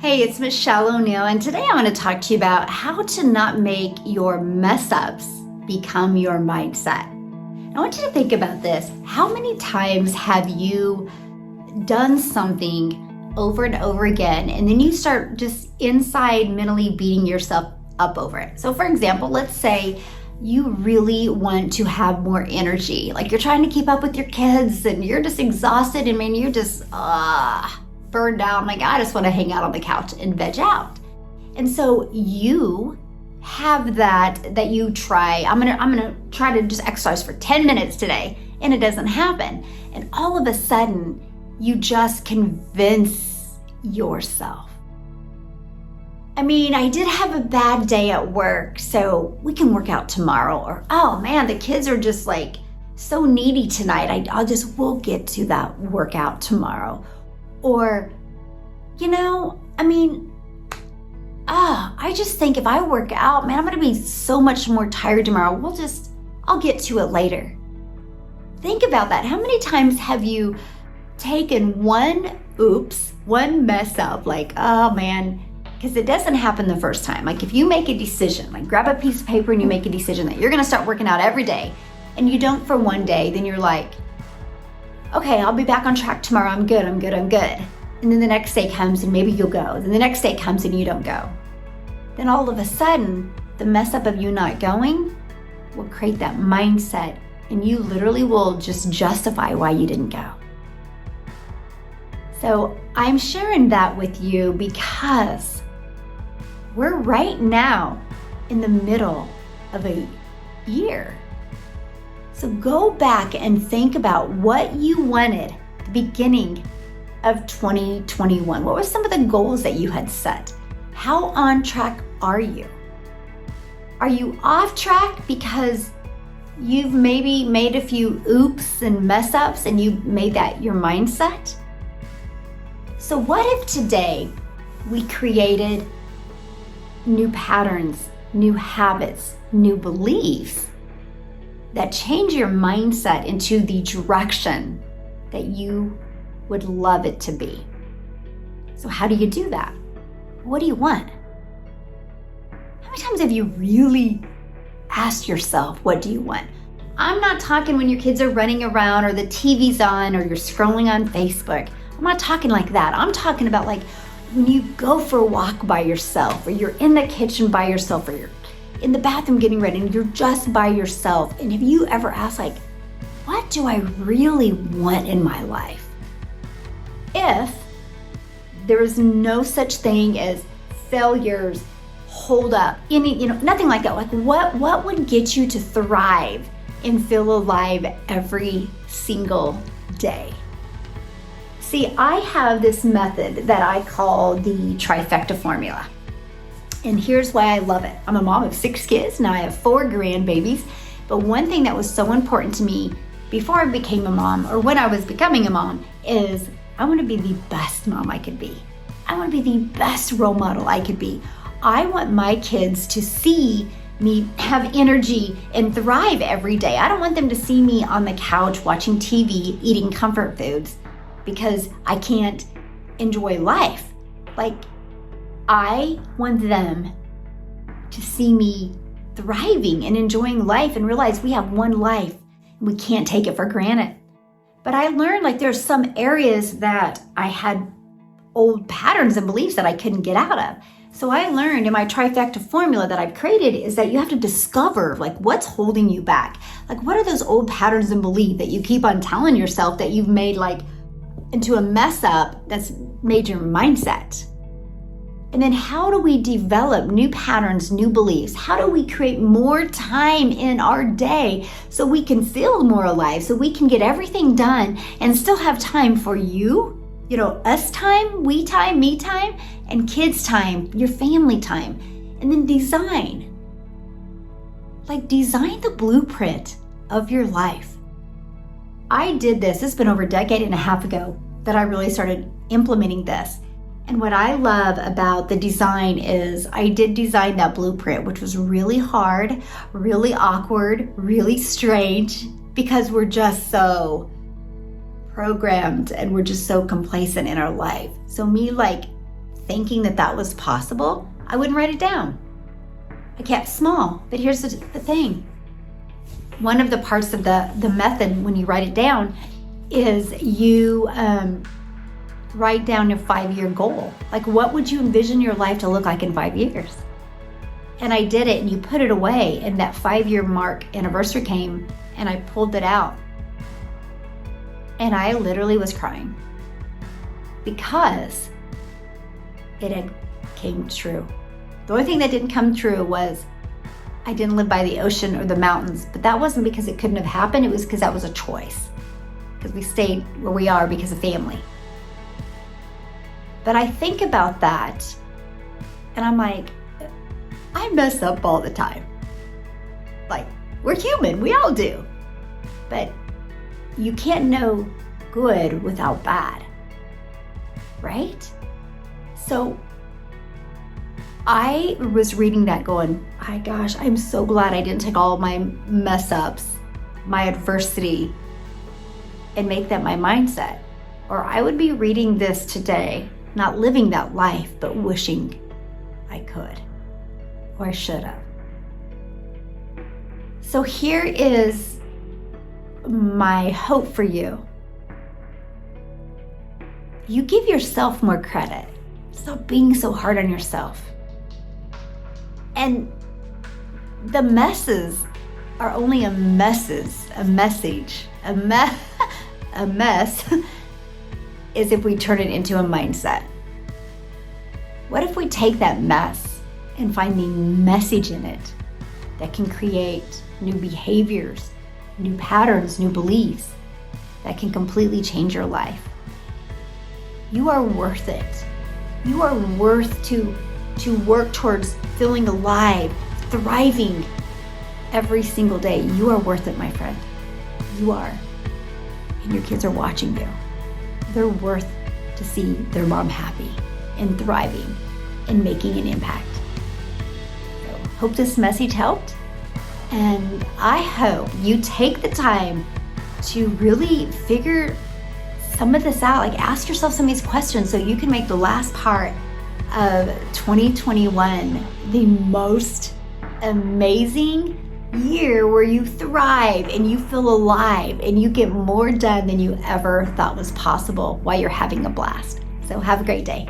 Hey, it's Michele Oneil, and today I want to talk to you about how to not make your mess ups become your mindset. I want you to think about this. How many times have you done something over and over again, and then you start just inside mentally beating yourself up over it? So for example, let's say you really want to have more energy. Like you're trying to keep up with your kids and you're just exhausted and man, you're just burned out. Like, I just want to hang out on the couch and veg out. And so you have that you try, I'm gonna try to just exercise for 10 minutes today, and it doesn't happen. And all of a sudden, you just convince yourself. I mean, I did have a bad day at work, so we can work out tomorrow. Or, oh man, the kids are just like so needy tonight. We'll get to that workout tomorrow. Or, I just think if I work out, man, I'm gonna be so much more tired tomorrow. I'll get to it later. Think about that. How many times have you taken one mess up, like, oh man, because it doesn't happen the first time. Like if you make a decision, like grab a piece of paper and you make a decision that you're gonna start working out every day, and you don't for one day, then you're like, okay, I'll be back on track tomorrow. I'm good. And then the next day comes and maybe you'll go. Then the next day comes and you don't go. Then all of a sudden, the mess up of you not going will create that mindset, and you literally will just justify why you didn't go. So I'm sharing that with you because we're right now in the middle of a year. So go back and think about what you wanted at the beginning of 2021. What were some of the goals that you had set? How on track are you? Are you off track because you've maybe made a few oops and mess ups and you made that your mindset? So what if today we created new patterns, new habits, new beliefs that change your mindset into the direction that you would love it to be? So how do you do that? What do you want? How many times have you really asked yourself, what do you want? I'm not talking when your kids are running around or the TV's on or you're scrolling on Facebook. I'm not talking like that. I'm talking about like when you go for a walk by yourself, or you're in the kitchen by yourself, or you're in the bathroom getting ready and you're just by yourself. And have you ever asked, like, what do I really want in my life? If there is no such thing as failures, hold up, nothing like that. Like what would get you to thrive and feel alive every single day? See, I have this method that I call the Trifecta Formula. And here's why I love it. I'm a mom of 6 kids, now I have 4 grandbabies. But one thing that was so important to me before I became a mom, or when I was becoming a mom, is I want to be the best mom I could be. I want to be the best role model I could be. I want my kids to see me have energy and thrive every day. I don't want them to see me on the couch watching TV, eating comfort foods, because I can't enjoy life. Like, I want them to see me thriving and enjoying life and realize we have one life and we can't take it for granted. But I learned like there's some areas that I had old patterns and beliefs that I couldn't get out of. So I learned in my Trifecta Formula that I've created is that you have to discover like what's holding you back. Like what are those old patterns and beliefs that you keep on telling yourself that you've made like into a mess up that's made your mindset? And then how do we develop new patterns, new beliefs? How do we create more time in our day so we can feel more alive, so we can get everything done and still have time for you, us time, we time, me time, and kids time, your family time. And then design the blueprint of your life. I did this. It's been over a decade and a half ago that I really started implementing this. And what I love about the design is I did design that blueprint, which was really hard, really awkward, really strange, because we're just so programmed and we're just so complacent in our life. So me thinking that that was possible, I wouldn't write it down. I kept small. But here's the thing. One of the parts of the method when you write it down is you write down a 5-year goal. Like, what would you envision your life to look like in 5 years? And I did it, and you put it away, and that 5-year mark anniversary came, and I pulled it out. And I literally was crying because it had came true. The only thing that didn't come true was I didn't live by the ocean or the mountains, but that wasn't because it couldn't have happened. It was because that was a choice, because we stayed where we are because of family. But I think about that, and I'm like, I mess up all the time. Like, we're human, we all do. But you can't know good without bad, right? So I was reading that going, my gosh, I'm so glad I didn't take all of my mess ups, my adversity, and make that my mindset. Or I would be reading this today, not living that life, but wishing I could, or I should have. So here is my hope for you. You give yourself more credit. Stop being so hard on yourself. And the messes are only a mess is if we turn it into a mindset. What if we take that mess and find the message in it that can create new behaviors, new patterns, new beliefs that can completely change your life? You are worth it. You are worth to work towards feeling alive, thriving every single day. You are worth it, my friend. You are. And your kids are watching you. They're worth to see their mom happy and thriving and making an impact. So, hope this message helped. And I hope you take the time to really figure some of this out. Like, ask yourself some of these questions so you can make the last part of 2021 the most amazing year where you thrive and you feel alive and you get more done than you ever thought was possible while you're having a blast. So have a great day.